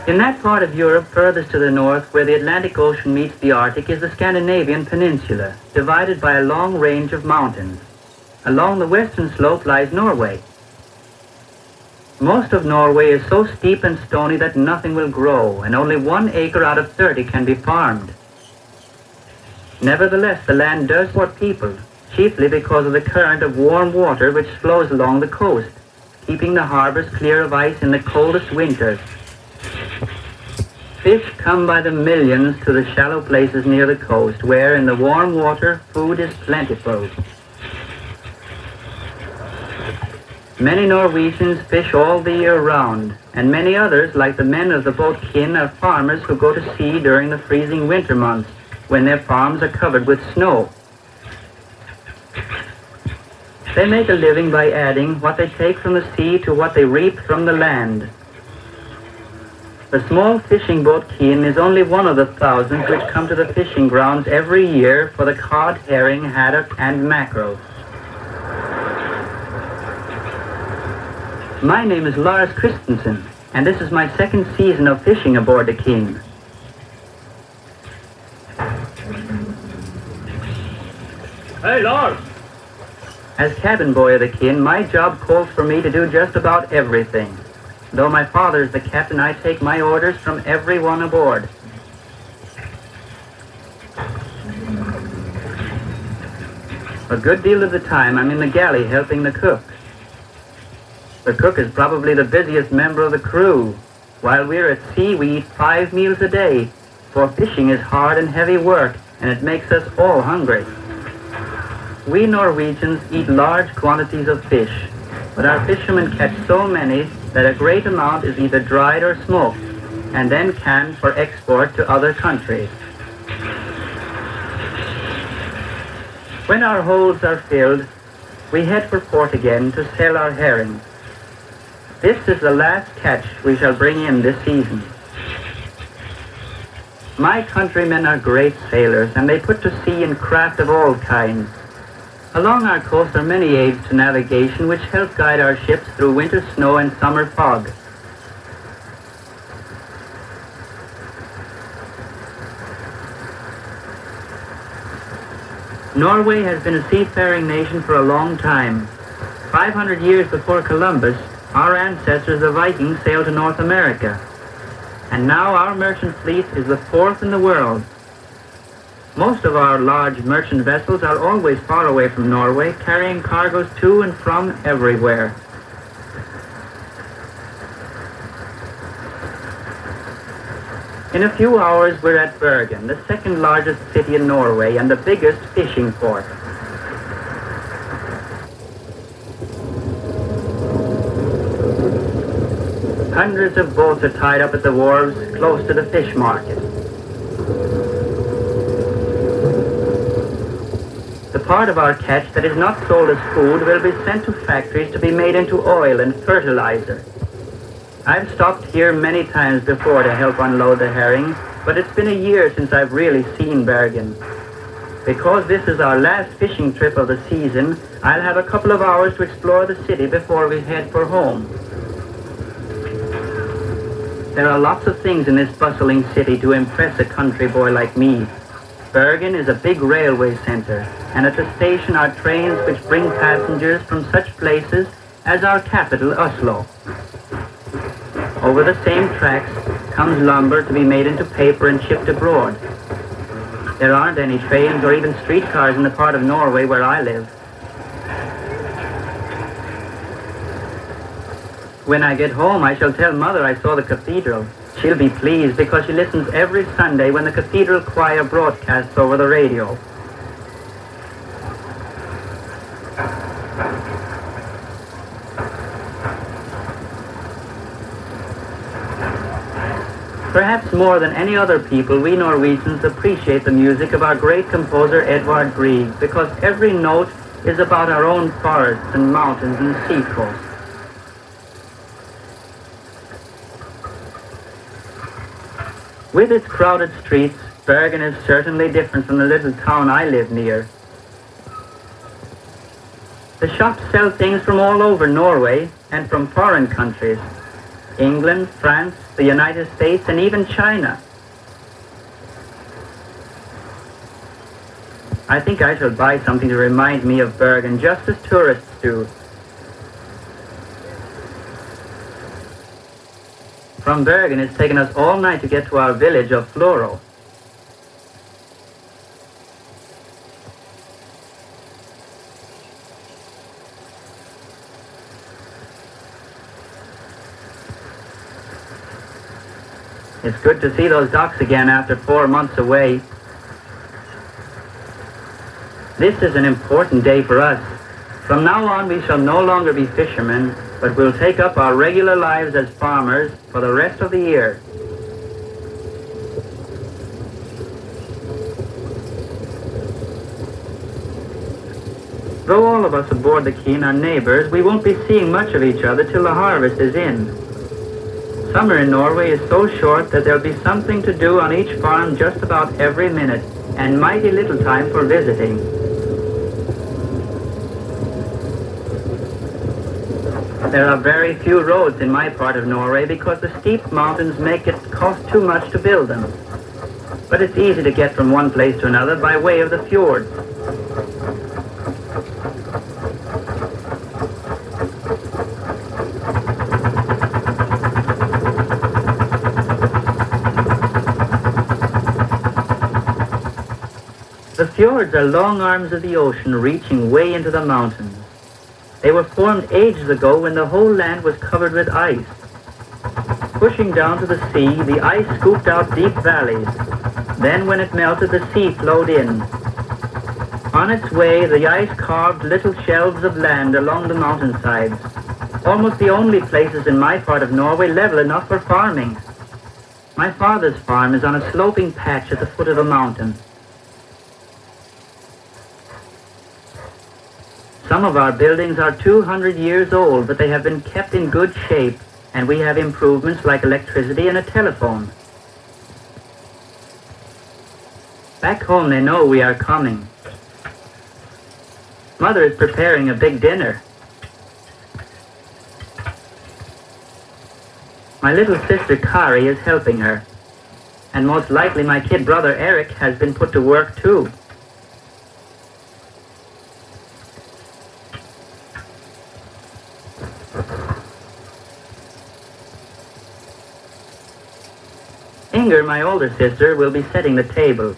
In that part of Europe furthest to the north, where the Atlantic Ocean meets the Arctic, is the Scandinavian peninsula, divided by a long range of mountains. Along the western slope lies Norway. Most of Norway is so steep and stony that nothing will grow, and only 1 acre out of 30 can be farmed. Nevertheless, the land does support people, chiefly because of the current of warm water which flows along the coast, keeping the harbors clear of ice in the coldest winters. Fish come by the millions to the shallow places near the coast, where in the warm water food is plentiful. Many Norwegians fish all the year round, and many others, like the men of the boat kin, are farmers who go to sea during the freezing winter months, when their farms are covered with snow. They make a living by adding what they take from the sea to what they reap from the land. The small fishing boat kin is only one of the thousands which come to the fishing grounds every year for the cod, herring, haddock, and mackerel. My name is Lars Christensen, and this is my second season of fishing aboard the kin. Hey, Lars! As cabin boy of the kin, my job calls for me to do just about everything. Though my father is the captain, I take my orders from everyone aboard. A good deal of the time I'm in the galley helping the cook. The cook is probably the busiest member of the crew. While we're at sea, we eat 5 meals a day, for fishing is hard and heavy work, and it makes us all hungry. We Norwegians eat large quantities of fish, but our fishermen catch so many that a great amount is either dried or smoked, and then canned for export to other countries. When our holds are filled, we head for port again to sell our herring. This is the last catch we shall bring in this season. My countrymen are great sailors, and they put to sea in craft of all kinds. Along our coast are many aids to navigation which help guide our ships through winter snow and summer fog. Norway has been a seafaring nation for a long time. 500 years before Columbus, our ancestors, the Vikings, sailed to North America. And now our merchant fleet is the 4th in the world. Most of our large merchant vessels are always far away from Norway, carrying cargoes to and from everywhere. In a few hours we're at Bergen, the second largest city in Norway and the biggest fishing port. Hundreds of boats are tied up at the wharves close to the fish market. The part of our catch that is not sold as food will be sent to factories to be made into oil and fertilizer. I've stopped here many times before to help unload the herring, but it's been a year since I've really seen Bergen. Because this is our last fishing trip of the season, I'll have a couple of hours to explore the city before we head for home. There are lots of things in this bustling city to impress a country boy like me. Bergen is a big railway center, and at the station are trains which bring passengers from such places as our capital, Oslo. Over the same tracks comes lumber to be made into paper and shipped abroad. There aren't any trains or even streetcars in the part of Norway where I live. When I get home, I shall tell Mother I saw the cathedral. She'll be pleased because she listens every Sunday when the cathedral choir broadcasts over the radio. Perhaps more than any other people, we Norwegians appreciate the music of our great composer Edvard Grieg, because every note is about our own forests and mountains and seacoasts. With its crowded streets, Bergen is certainly different from the little town I live near. The shops sell things from all over Norway and from foreign countries. England, France, the United States, and even China. I think I shall buy something to remind me of Bergen, just as tourists do. From Bergen, it's taken us all night to get to our village of Floro. It's good to see those docks again after 4 months away. This is an important day for us. From now on, we shall no longer be fishermen, but we'll take up our regular lives as farmers for the rest of the year. Though all of us aboard the quay are neighbors, we won't be seeing much of each other till the harvest is in. Summer in Norway is so short that there'll be something to do on each farm just about every minute, and mighty little time for visiting. There are very few roads in my part of Norway because the steep mountains make it cost too much to build them. But it's easy to get from one place to another by way of the fjords. The fjords are long arms of the ocean reaching way into the mountains. They were formed ages ago when the whole land was covered with ice. Pushing down to the sea, the ice scooped out deep valleys. Then when it melted, the sea flowed in. On its way, the ice carved little shelves of land along the mountainsides, almost the only places in my part of Norway level enough for farming. My father's farm is on a sloping patch at the foot of a mountain. Some of our buildings are 200 years old, but they have been kept in good shape, and we have improvements like electricity and a telephone. Back home they know we are coming. Mother is preparing a big dinner. My little sister Kari is helping her, and most likely my kid brother Eric has been put to work too. Inger, my older sister, will be setting the table.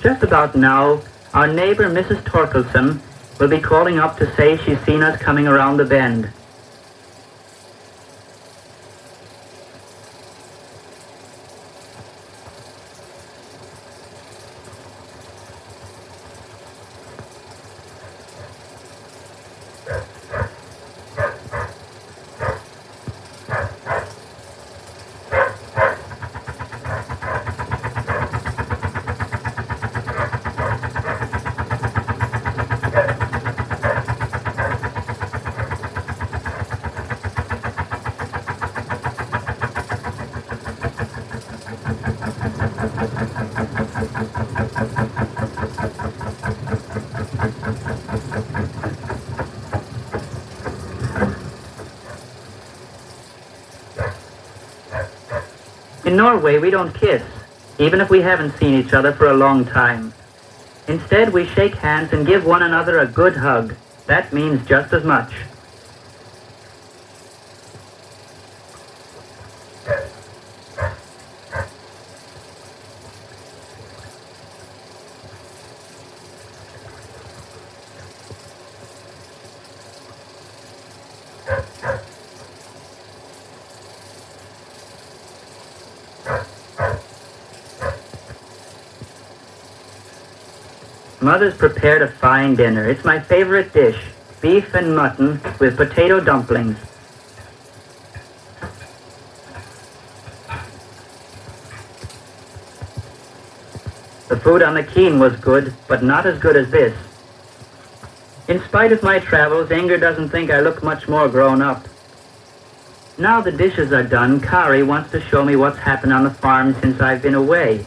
Just about now, our neighbor Mrs. Torkelson will be calling up to say she's seen us coming around the bend. In Norway, we don't kiss, even if we haven't seen each other for a long time. Instead, we shake hands and give one another a good hug. That means just as much. Mother's prepared a fine dinner. It's my favorite dish, beef and mutton with potato dumplings. The food on the quay was good, but not as good as this. In spite of my travels, Inger doesn't think I look much more grown up. Now the dishes are done, Kari wants to show me what's happened on the farm since I've been away.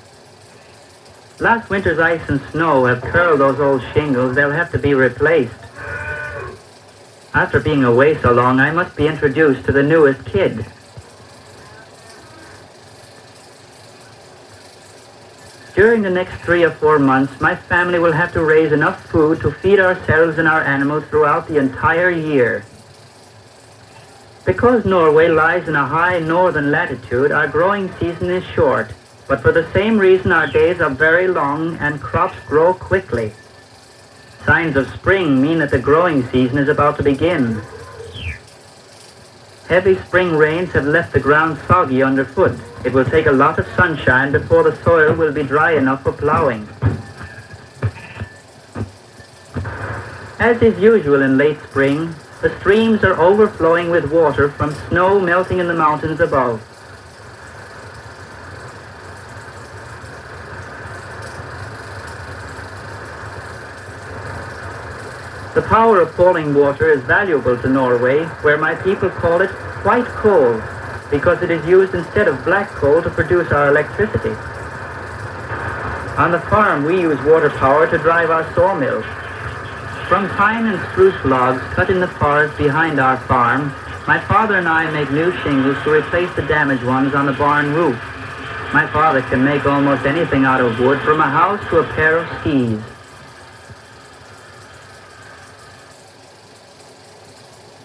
Last winter's ice and snow have curled those old shingles. They'll have to be replaced. After being away so long, I must be introduced to the newest kid. During the next 3 or 4 months, my family will have to raise enough food to feed ourselves and our animals throughout the entire year. Because Norway lies in a high northern latitude, our growing season is short, but for the same reason our days are very long and crops grow quickly. Signs of spring mean that the growing season is about to begin. Heavy spring rains have left the ground soggy underfoot. It will take a lot of sunshine before the soil will be dry enough for plowing. As is usual in late spring, the streams are overflowing with water from snow melting in the mountains above. The power of falling water is valuable to Norway, where my people call it white coal, because it is used instead of black coal to produce our electricity. On the farm, we use water power to drive our sawmills. From pine and spruce logs cut in the forest behind our farm, my father and I make new shingles to replace the damaged ones on the barn roof. My father can make almost anything out of wood, from a house to a pair of skis.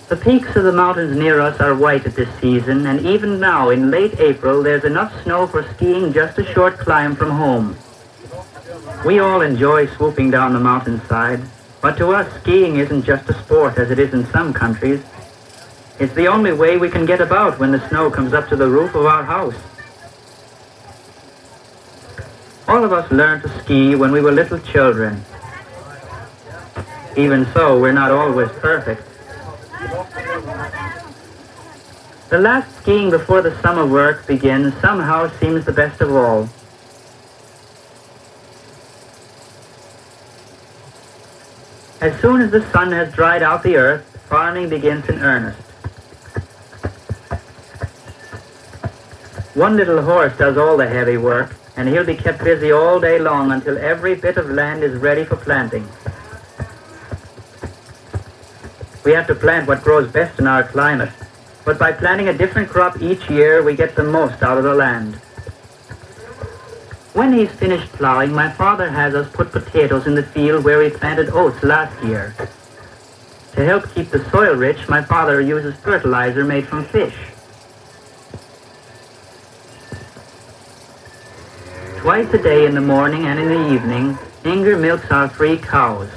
The peaks of the mountains near us are white at this season, and even now, in late April, there's enough snow for skiing just a short climb from home. We all enjoy swooping down the mountainside, but to us, skiing isn't just a sport as it is in some countries. It's the only way we can get about when the snow comes up to the roof of our house. All of us learned to ski when we were little children. Even so, we're not always perfect. The last skiing before the summer work begins somehow seems the best of all. As soon as the sun has dried out the earth, farming begins in earnest. One little horse does all the heavy work, and he'll be kept busy all day long until every bit of land is ready for planting. We have to plant what grows best in our climate, but by planting a different crop each year, we get the most out of the land. When he's finished plowing, my father has us put potatoes in the field where we planted oats last year. To help keep the soil rich, my father uses fertilizer made from fish. Twice a day in the morning and in the evening, Inger milks our 3 cows.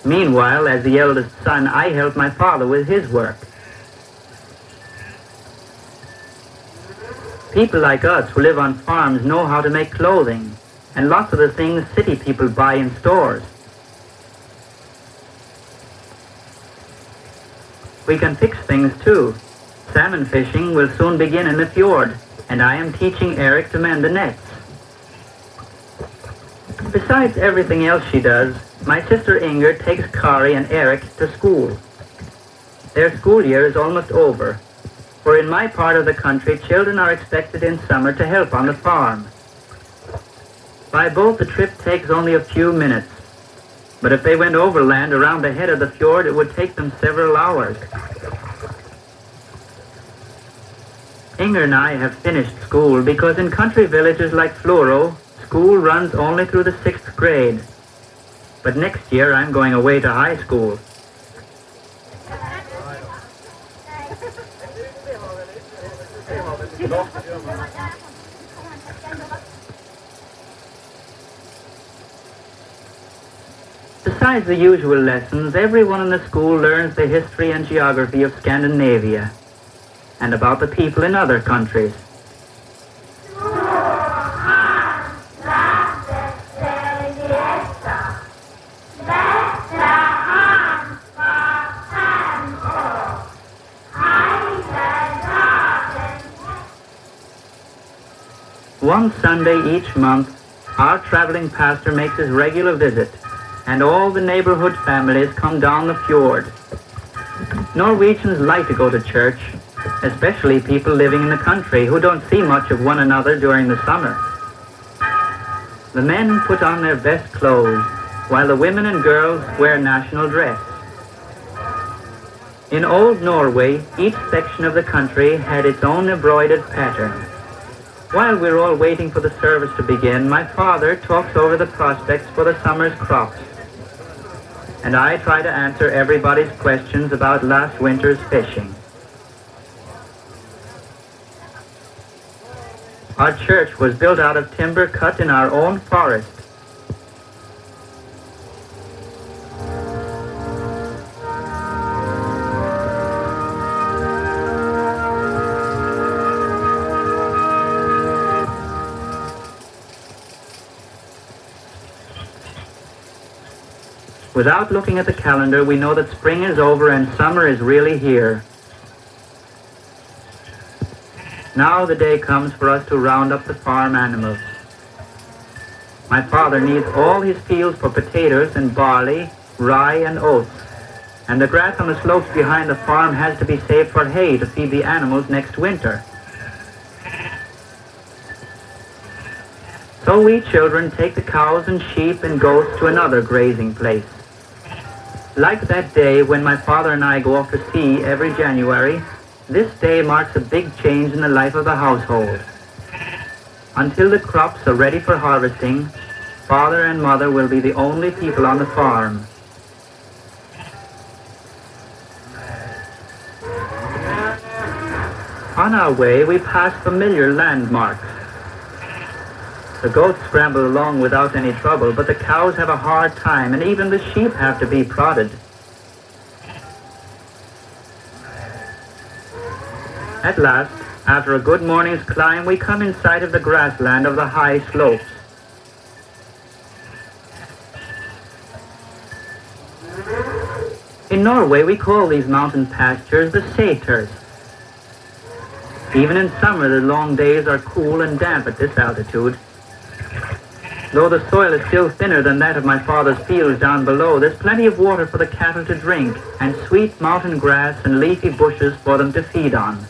Meanwhile, as the eldest son, I help my father with his work. People like us who live on farms know how to make clothing, and lots of the things city people buy in stores. We can fix things too. Salmon fishing will soon begin in the fjord, and I am teaching Eric to mend the nets. Besides everything else she does, my sister Inger takes Kari and Eric to school. Their school year is almost over, for in my part of the country, children are expected in summer to help on the farm. By boat, the trip takes only a few minutes, but if they went overland around the head of the fjord, it would take them several hours. Inger and I have finished school because in country villages like Floro, school runs only through the 6th grade. But next year I'm going away to high school. Besides the usual lessons, everyone in the school learns the history and geography of Scandinavia and about the people in other countries. One Sunday each month, our traveling pastor makes his regular visit, and all the neighborhood families come down the fjord. Norwegians like to go to church, especially people living in the country who don't see much of one another during the summer. The men put on their best clothes, while the women and girls wear national dress. In old Norway, each section of the country had its own embroidered pattern. While we're all waiting for the service to begin, my father talks over the prospects for the summer's crops. And I try to answer everybody's questions about last winter's fishing. Our church was built out of timber cut in our own forest. Without looking at the calendar, we know that spring is over and summer is really here. Now the day comes for us to round up the farm animals. My father needs all his fields for potatoes and barley, rye and oats, and the grass on the slopes behind the farm has to be saved for hay to feed the animals next winter. So we children take the cows and sheep and goats to another grazing place. Like that day when my father and I go off to sea every January, this day marks a big change in the life of the household. Until the crops are ready for harvesting, father and mother will be the only people on the farm. On our way, we pass familiar landmarks. The goats scramble along without any trouble, but the cows have a hard time, and even the sheep have to be prodded. At last, after a good morning's climb, we come in sight of the grassland of the high slopes. In Norway, we call these mountain pastures the sæters. Even in summer, the long days are cool and damp at this altitude. Though the soil is still thinner than that of my father's fields down below, there's plenty of water for the cattle to drink, and sweet mountain grass and leafy bushes for them to feed on.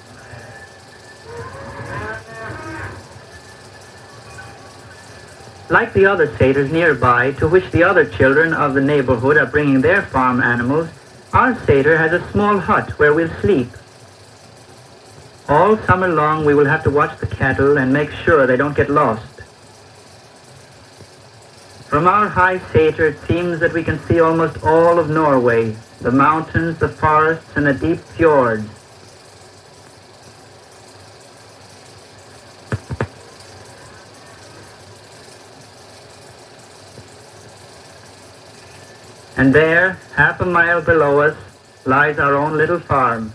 Like the other sæters nearby, to which the other children of the neighborhood are bringing their farm animals, our sæter has a small hut where we'll sleep. All summer long we will have to watch the cattle and make sure they don't get lost. From our high sæter, it seems that we can see almost all of Norway, the mountains, the forests, and the deep fjords. And there, half a mile below us, lies our own little farm.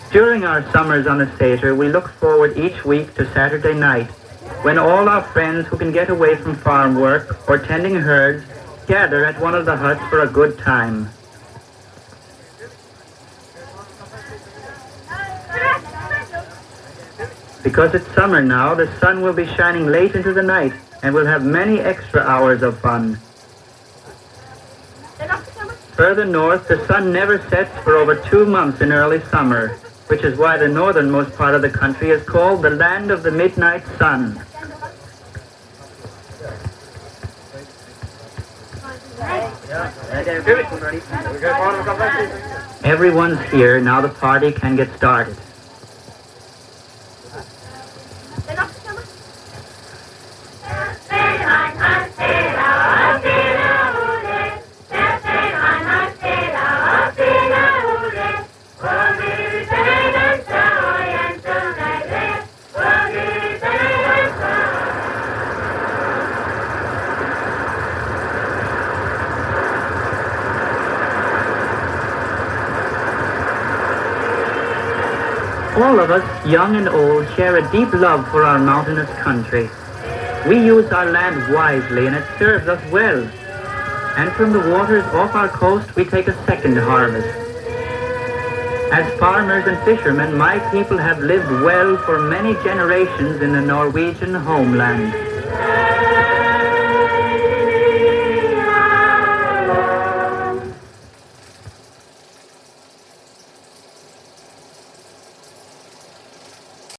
During our summers on the sæter, we look forward each week to Saturday night, when all our friends who can get away from farm work or tending herds gather at one of the huts for a good time. Because it's summer now, the sun will be shining late into the night, and we'll have many extra hours of fun. Further north, the sun never sets for over 2 months in early summer, which is why the northernmost part of the country is called the land of the midnight sun. Everyone's here, now the party can get started. All of us, young and old, share a deep love for our mountainous country. We use our land wisely, and it serves us well. And from the waters off our coast, we take a second harvest. As farmers and fishermen, my people have lived well for many generations in the Norwegian homeland.